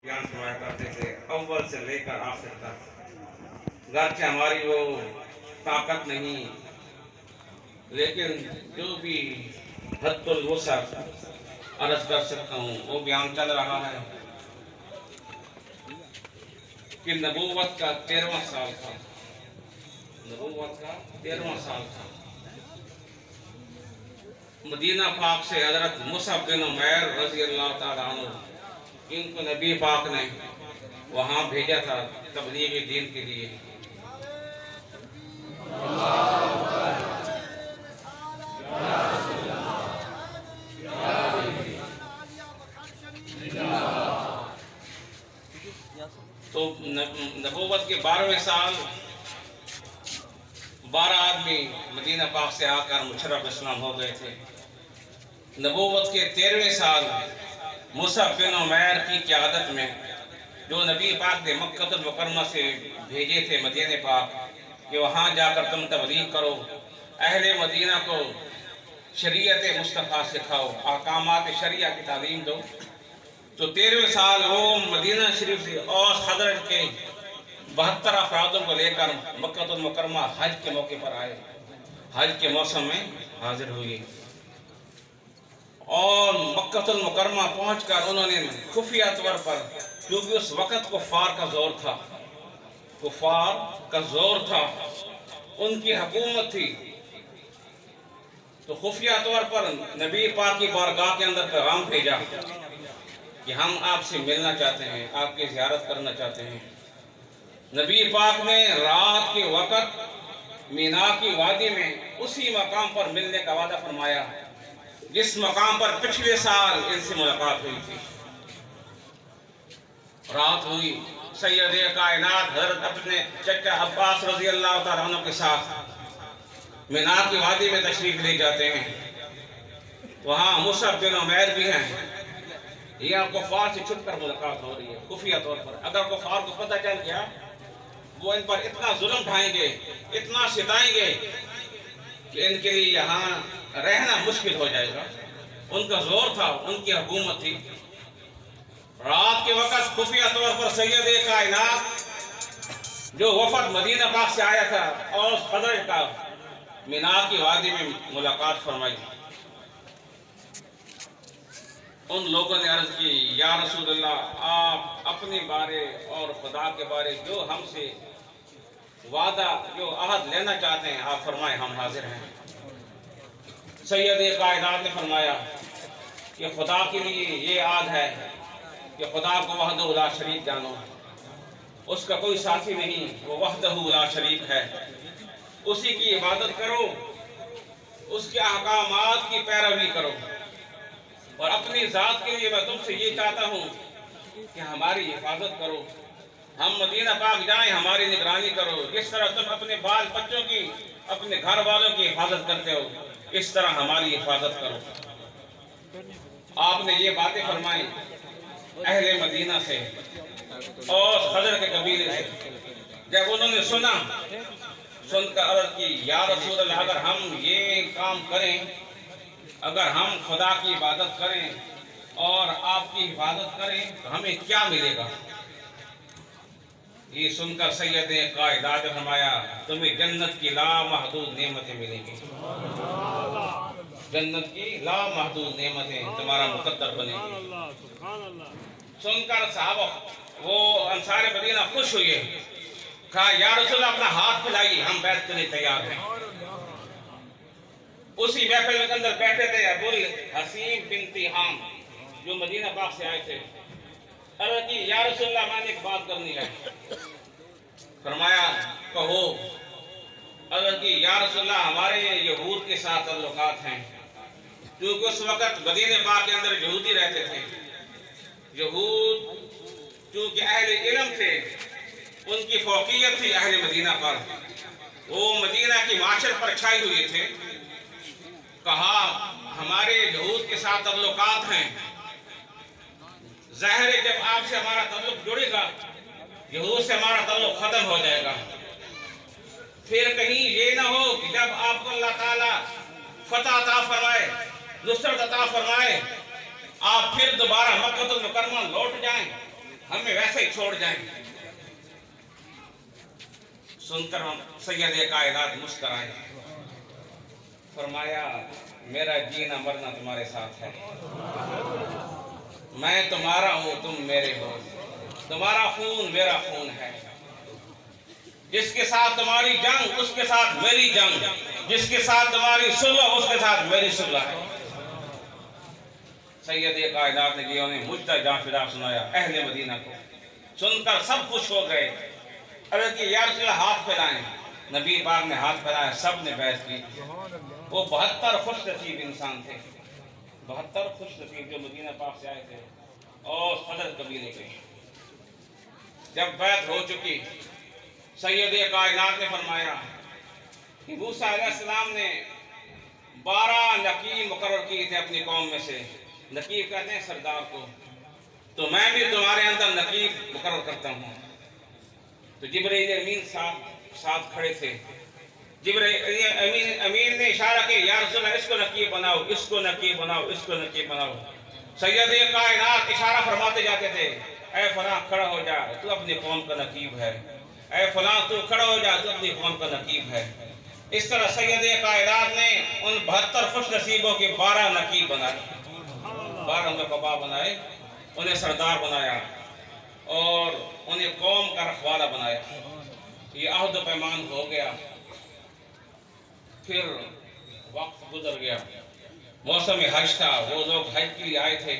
بیان فرمایا کرتے تھے اول سے لے کر آخر تک، گرچہ ہماری وہ طاقت نہیں لیکن جو بھی حد الوسع عرض کر سکتا ہوں وہ بیان چل رہا ہے کہ نبوت کا 13واں سال تھا، نبوت کا 13واں سال تھا۔ مدینہ پاک سے حضرت مصعب بن عمیر رضی اللہ تعالیٰ عنہ، ان کو نبی پاک نے وہاں بھیجا تھا تبلیغ دین کے لیے۔ تو نبوت کے 12ویں سال 12 آدمی مدینہ پاک سے آ کر مشرف اسلام ہو گئے تھے۔ نبوت کے 13ویں سال مصعب بن عمیر کی قیادت میں، جو نبی پاک نے مکہ المکرمہ سے بھیجے تھے مدینہ پاک کہ وہاں جا کر تم تبلیغ کرو، اہل مدینہ کو شریعت مصطفیٰ سکھاؤ، احکامات شریعہ کی تعلیم دو، تو 13ویں سال وہ مدینہ شریف سے اور خزرج کے 72 افرادوں کو لے کر مکہ المکرمہ حج کے موقع پر آئے، حج کے موسم میں حاضر ہوئے، اور مکہ المکرمہ پہنچ کر انہوں نے خفیہ طور پر، کیونکہ اس وقت کفار کا زور تھا، کفار کا زور تھا، ان کی حکومت تھی، تو خفیہ طور پر نبی پاک کی بارگاہ کے اندر پیغام بھیجا کہ ہم آپ سے ملنا چاہتے ہیں، آپ کی زیارت کرنا چاہتے ہیں۔ نبی پاک نے رات کے وقت مینا کی وادی میں اسی مقام پر ملنے کا وعدہ فرمایا جس مقام پر پچھلے سال ان سے ملاقات ہوئی تھی۔ رات ہوئی، سید کائنات حضرت اپنے چچا عباس رضی اللہ تعالیٰ عنہ کے ساتھ مینا کی وادی میں تشریف لے جاتے ہیں۔ وہاں مصعب بن عمیر بھی ہیں، یہاں کفار سے چھپ کر ملاقات ہو رہی ہے خفیہ طور پر۔ اگر کفار کو پتہ چل گیا وہ ان پر اتنا ظلم ڈھائیں گے، اتنا ستائیں گے کہ ان کے لیے یہاں رہنا مشکل ہو جائے گا۔ ان کا زور تھا، ان کی حکومت تھی۔ رات کے وقت خفیہ طور پر سید کائنات جو وفد مدینہ پاک سے آیا تھا اور خزرج کا، مینا کی وادی میں ملاقات فرمائی۔ ان لوگوں نے عرض کی، یا رسول اللہ، آپ اپنے بارے اور خدا کے بارے جو ہم سے وعدہ، جو عہد لینا چاہتے ہیں آپ فرمائیں، ہم حاضر ہیں۔ سید کائنات نے فرمایا کہ خدا کے لیے یہ عہد ہے کہ خدا کو وحدہ لا شریک جانو، اس کا کوئی ساتھی نہیں، وہ وحدہ لا شریک ہے، اسی کی عبادت کرو، اس کے احکامات کی پیروی کرو، اور اپنی ذات کے لیے میں تم سے یہ چاہتا ہوں کہ ہماری حفاظت کرو، ہم مدینہ پاک جائیں، ہماری نگرانی کرو، جس طرح تم اپنے بال بچوں کی، اپنے گھر والوں کی حفاظت کرتے ہو، اس طرح ہماری حفاظت کرو۔ آپ نے یہ باتیں فرمائیں اہل مدینہ سے اور خزر کے قبیلے سے۔ جب انہوں نے سن کر عرض کی، یا رسول اللہ، اگر ہم یہ کام کریں، اگر ہم خدا کی عبادت کریں اور آپ کی حفاظت کریں تو ہمیں کیا ملے گا؟ یہ سن کر سید کائنات نے فرمایا، تمہیں جنت کی لامحدود نعمتیں ملیں گی، جنت کی لامحدود نعمتیں تمہارا مقدر بنے گی۔ سن کر صحابہ وہ انصار مدینہ خوش ہوئے، کہا، یا رسول اللہ، اپنا ہاتھ پھیلائیے، ہم بیعت کے لیے تیار ہیں۔ اسی محفل کے اندر بیٹھے تھے ابو الحسین بنت حام جو مدینہ پاک سے آئے تھے۔ عرض کی، یا رسول اللہ، میں نے ایک بات کرنی ہے۔ فرمایا، کہو۔ عرض کی، یا رسول اللہ، ہمارے یہود کے ساتھ تعلقات ہیں، کیونکہ اس وقت مدینہ پاک کے اندر یہودی رہتے تھے۔ یہود کیونکہ اہل علم تھے، ان کی فوقیت تھی اہل مدینہ پر، وہ مدینہ کی معاشرت پر چھائے ہوئے تھے۔ کہا، ہمارے یہود کے ساتھ تعلقات ہیں، ظاہر ہے جب آپ سے ہمارا تعلق جڑے گا یہود سے ہمارا تعلق ختم ہو جائے گا، پھر کہیں یہ نہ ہو کہ جب آپ کو اللہ تعالیٰ فتح عطا فرمائے، نصرت عطا فرمائے، آپ پھر دوبارہ مکہ المکرمہ لوٹ جائیں ہمیں ویسے ہی چھوڑ جائیں۔ سن کر ہم سید کائنات مسکرائے، فرمایا میرا جینا مرنا تمہارے ساتھ ہے، میں تمہارا ہوں تم میرے ہو، تمہارا خون میرا خون ہے، جس کے ساتھ تمہاری جنگ اس کے ساتھ میری جنگ، جس کے ساتھ تمہاری صلح اس کے ساتھ میری صلح ہے۔ سید کائنات نے جی انہیں مجھ تک جان فدا سنایا اہل مدینہ کو، سن کر سب خوش ہو گئے، عرض کی یا رسول اللہ ہاتھ پھیلائیں، نبی پاک نے ہاتھ پھیلایا، سب نے بیعت کی۔ وہ 72 خوش نصیب انسان تھے، 72 خوش نصیب جو مدینہ پاک سے آئے تھے اور صدر قبیلے کے۔ جب بیعت ہو چکی، سید کائنات نے فرمایا کہ موسیٰ علیہ السلام نے 12 نقیب مقرر کیے تھے اپنی قوم میں سے، نقیب کہتے ہیں سردار کو، تو میں بھی تمہارے اندر نقیب مقرر کرتا ہوں۔ تو جبرائیل امین ساتھ کھڑے تھے، جبرائیل امین نے اشارہ کیا یا رسول اللہ اس کو نقیب بناؤ، اس کو نقیب بناؤ، اس کو نقیب بناؤ۔ سید کائنات اشارہ فرماتے جاتے تھے، اے فلاں کھڑا ہو جا تو اپنی قوم کا نقیب ہے، اے فلاں تو کھڑا ہو جا تو اپنی قوم کا نقیب ہے۔ اس طرح سید کائنات نے ان 72 خوش نصیبوں کے 12 نقیب بنائے، 12 نقبا بنائے، انہیں سردار بنایا اور انہیں قوم کا رکھوالا بنایا۔ یہ عہد و پیمان ہو گیا، پھر وقت گزر گیا، موسم حج تھا، وہ لوگ حج کے لیے آئے تھے۔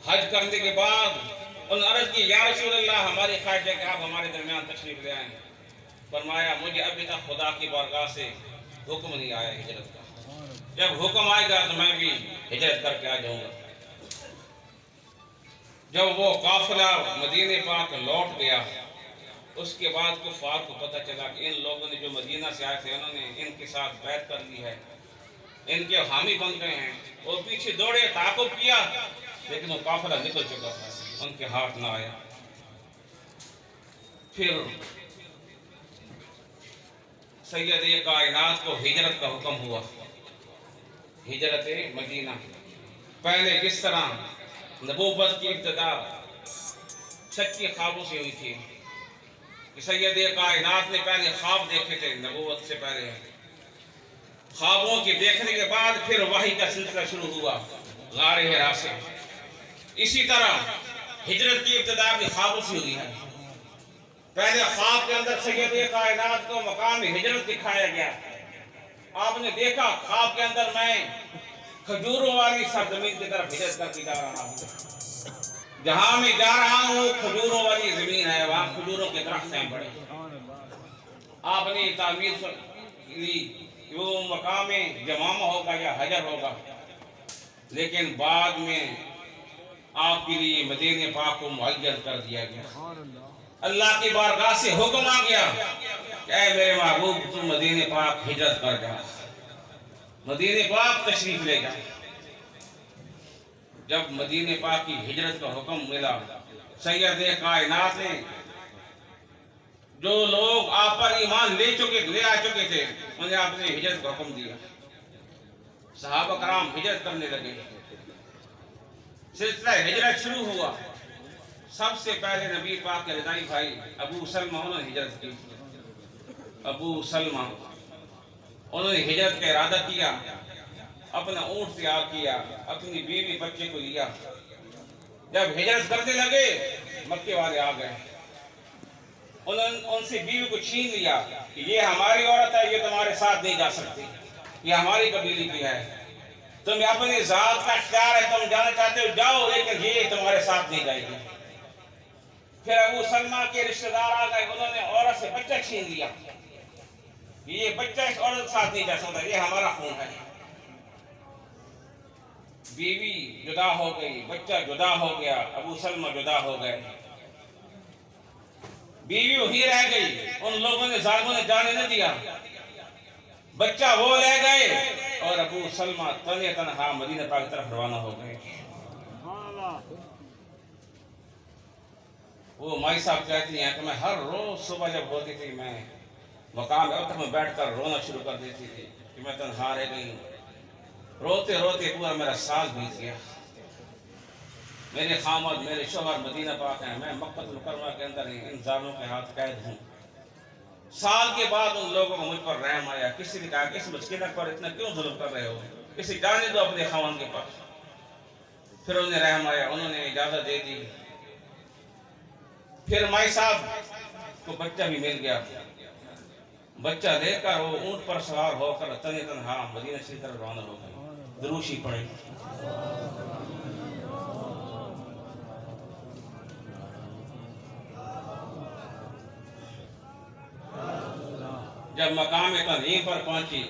حج کرنے کے بعد ان عرض کی یا رسول اللہ ہماری خواہش ہے کہ آپ ہمارے درمیان تشریف لے آئیں۔ فرمایا مجھے ابھی تک خدا کی بارگاہ سے حکم نہیں آیا ہجرت کا، جب حکم آئے گا تو میں بھی ہجرت کر کے آ جاؤں گا۔ جب وہ قافلہ مدینہ پاک لوٹ گیا، اس کے بعد کفار کو پتہ چلا کہ ان لوگوں نے جو مدینہ سے آئے تھے انہوں نے ان کے ساتھ بیعت کر لی ہے، ان کے حامی بن گئے ہیں۔ وہ پیچھے دوڑے، تعاقب کیا، لیکن وہ قافلہ نکل چکا تھا، ان کے ہاتھ نہ آیا۔ پھر سید کائنات کو ہجرت کا حکم ہوا، ہجرت مدینہ۔ پہلے جس طرح نبوت کی ابتدا سچے خوابوں سے ہوئی تھی کہ سید کائنات نے پہلے خواب دیکھے تھے نبوت سے پہلے، خوابوں کے دیکھنے کے بعد پھر وحی کا سلسلہ شروع ہوا غار حرا سے۔ اسی طرح ہجرت کی ابتدا بھی خوابوں سے ہوئی ہے۔ پہلے خواب کے اندر سید کائنات کو مقام ہجرت دکھایا گیا، آپ نے دیکھا خواب کے اندر میں کھجوروں والی سرزمین کی طرف ہجرت کر کے جا رہا ہوں، جہاں میں جا رہا ہوں کھجوروں والی زمین ہے، وہاں کھجوروں کے درخت ہیں بڑے۔ آپ نے تعبیر لی کہ وہ مقام جمامہ ہوگا یا حجر ہوگا، لیکن بعد میں آپ کے لیے مدینہ پاک کو معین کر دیا گیا۔ اللہ کی بارگاہ سے حکم آ گیا کہ اے میرے محبوب تم مدینہ پاک ہجرت کر جا، مدینہ پاک تشریف لے جا۔ جب مدینہ پاک کی ہجرت کا حکم ملا، سید کائنات نے جو لوگ آپ پر ایمان لے آ چکے تھے انہیں آپ نے ہجرت کا حکم دیا۔ صحابہ کرام ہجرت کرنے لگے، سلسلہ ہجرت شروع ہوا۔ سب سے پہلے نبی پاک کے رضائی بھائی ابو سلمہ انہوں نے ہجرت کی۔ ابو سلمہ انہوں نے ہجرت کا ارادہ کیا، اپنا اونٹ تیار کیا، اپنی بیوی بچے کو لیا۔ جب ہجرت کرنے لگے مکے والے آ گئے، ان سے بیوی کو چھین لیا کہ یہ ہماری عورت ہے، یہ تمہارے ساتھ نہیں جا سکتی، یہ ہماری قبیلے کی ہے، تمہیں اپنی ذات کا اختیار ہے، تم جانا چاہتے ہو جاؤ، لیکن یہ تمہارے ساتھ نہیں جائے گی۔ پھر ابو سلمہ کے رشتہ دار آ گئے، انہوں نے عورت سے بچہ چھین لیا، یہ بچہ اس عورت کے ساتھ نہیں جا سکتا، یہ ہمارا خون ہے۔ بیوی جدا ہو گئی، بچہ جدا ہو گیا، ابو سلمہ جدا ہو گئے، بیوی وہی رہ گئی، ان لوگوں نے ظالموں نے جانے نہ دیا، بچہ وہ لے گئے اور ابو سلمہ تنہا تنہا مدینہ پاک کی طرف روانہ ہو گئے۔ وہ مائی صاحب کہتی ہیں کہ میں ہر روز صبح جب ہوتی تھی میں مقام عہد میں بیٹھ کر رونا شروع کر دیتی تھی کہ میں تنہا رہ گئی ہوں۔ روتے روتے پورا میرا سال بیت گیا، میرے خامد میرے شوہر مدینہ پاک ہیں، میں مکہ مکرمہ کے اندر ان ظالموں کے ہاتھ قید ہوں۔ سال کے بعد ان لوگوں کو مجھ پر رحم آیا، کسی نے کہا کہ اس مسکینہ پر اتنا کیوں ظلم کر رہے ہو، کسی جانے دو اپنے خاوند کے پاس۔ پھر انہیں رحم آیا، انہوں نے اجازت دے دی۔ پھر مائی صاحب کو بچہ بھی مل گیا، بچہ لے کر وہ اونٹ پر سوار ہو کر تنہا مدینہ سے طرف روانہ ہو گئے۔ دروشی پڑھیں۔ جب مقام تنعیم پر پہنچی،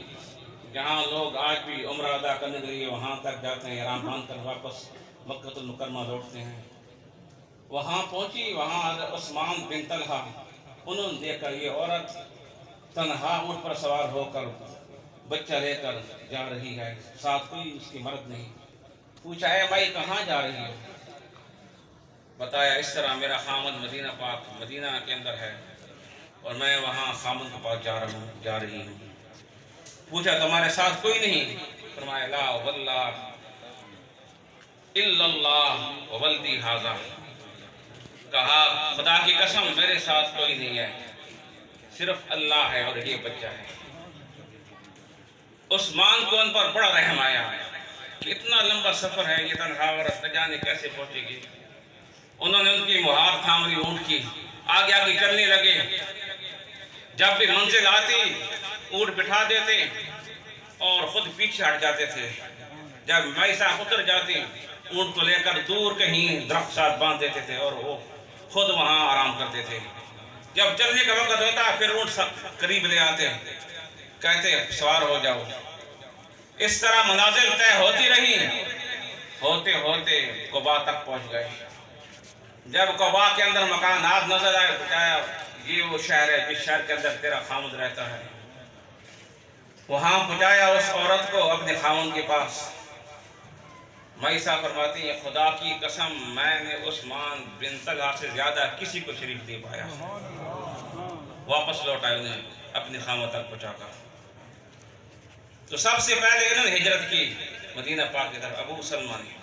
جہاں لوگ آج بھی عمرہ ادا کرنے کے لیے وہاں تک جاتے ہیں، احرام باندھ کر واپس مکہ المکرمہ لوٹتے ہیں، وہاں پہنچی، وہاں حضرت عثمان بن طلحہ، انہوں نے دیکھا یہ عورت تنہا اونٹ پر سوار ہو کر بچہ لے کر جا رہی ہے، ساتھ کوئی اس کی مرد نہیں۔ پوچھا ہے بھائی کہاں جا رہی ہو؟ بتایا اس طرح میرا خامد مدینہ پاک مدینہ کے اندر ہے اور میں وہاں خامد کے پاس جا رہی ہوں۔ پوچھا تمہارے ساتھ کوئی نہیں؟ فرمایا لا واللہ الا اللہ وولدی ھذا، کہا خدا کی قسم میرے ساتھ کوئی نہیں ہے، صرف اللہ ہے اور یہ بچہ ہے۔ عثمان کو ان پر بڑا رحم آیا کہ اتنا لمبا سفر ہے، یہ تنہا عورت نہ جانے کیسے پہنچے گی۔ انہوں نے ان کی مہار تھام لی اونٹ کی، آگے آگے چلنے لگے۔ جب بھی منزل آتی اونٹ بٹھا دیتے اور خود پیچھے ہٹ جاتے تھے۔ جب میسا اتر جاتی اونٹ کو لے کر دور کہیں درخت ساتھ باندھ دیتے تھے اور وہ خود وہاں آرام کرتے تھے۔ جب چلنے کا وقت ہوتا پھر اونٹ قریب لے آتے، کہتے سوار ہو جاؤ۔ اس طرح منازل طے ہوتی رہی، ہوتے ہوتے قبا تک پہنچ گئے۔ جب قبا کے اندر مکانات نظر آئے، بتایا یہ وہ شہر ہے جس شہر کے اندر تیرا خامد رہتا ہے۔ وہاں پہنچایا اس عورت کو اپنے خامد کے پاس۔ میسا فرماتی ہیں خدا کی قسم میں نے عثمان بن طلحہ سے زیادہ کسی کو شریف نہیں پایا۔ واپس لوٹائے انہیں اپنے خامد تک پہنچا کر۔ تو سب سے پہلے انہوں نے ہجرت کی مدینہ پاک کی طرف، ابو سلمہ نے۔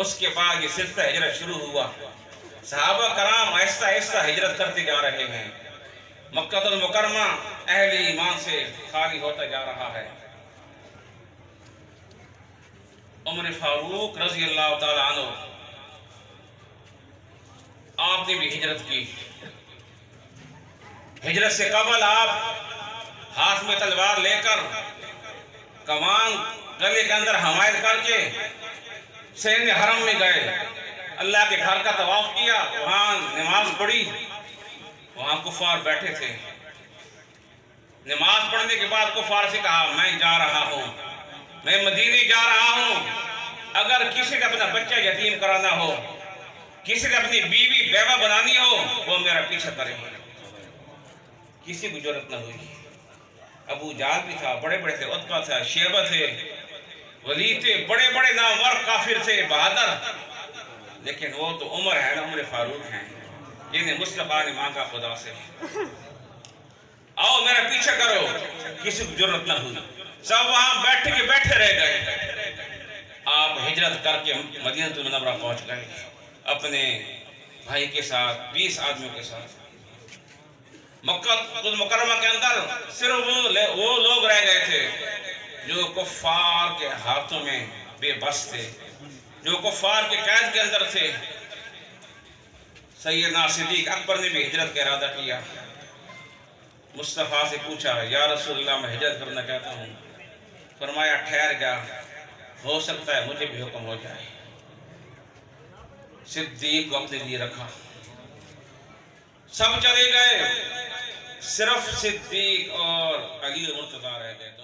اس کے بعد یہ سلسلہ ہجرت شروع ہوا۔ صحابہ کرام آہستہ آہستہ ہجرت کرتے جا رہے ہیں۔ مکہ المکرمہ اہل ایمان سے خالی ہوتا جا رہا ہے۔ عمر فاروق رضی اللہ تعالی عنہ آپ نے بھی ہجرت کی۔ ہجرت سے قبل آپ ہاتھ میں تلوار لے کر کمان گلے کے اندر حمائل کر کے سین حرم میں گئے، اللہ کے گھر کا طواف کیا، وہاں نماز پڑھی، وہاں کفار بیٹھے تھے۔ نماز پڑھنے کے بعد کفار سے کہا میں جا رہا ہوں، میں مدینے جا رہا ہوں، اگر کسی نے اپنا بچہ یتیم کرانا ہو، کسی نے اپنی بیوی بیوہ بنانی ہو، وہ میرا پیچھا کرے۔ کسی کو جرأت نہ ہوئی۔ ابو جہل بھی تھا، بڑے بڑے تھے، عتبہ تھا، شیبہ تھے، ولید تھے، بڑے بڑے نامور کافر تھے، بہادر، لیکن وہ تو عمر ہے نا، عمر فاروق ہیں، جنہیں مصطفیٰ نے مانگا خدا سے، آؤ میرا پیچھا کرو۔ کسی کو جرأت نہ ہوئی، سب وہاں بیٹھے رہ گئے۔ آپ ہجرت کر کے مدینہ المنورہ پہنچ گئے اپنے بھائی کے ساتھ، 20 آدمیوں کے ساتھ۔ مکہ المکرمہ کے اندر صرف وہ لوگ رہ گئے تھے جو کفار کے ہاتھوں میں بے بس تھے، جو کفار کے قید کے اندر تھے۔ سیدنا صدیق اکبر نے بھی ہجرت کا ارادہ کیا۔ مصطفیٰ سے پوچھا یا رسول اللہ میں ہجرت کرنا چاہتا ہوں۔ فرمایا ٹھہر جا، ہو سکتا ہے مجھے بھی حکم ہو جائے۔ صدیق کو اپنے لیے رکھا، سب چلے گئے، صرف صدیق اور علی مرتضیٰ رہ گئے۔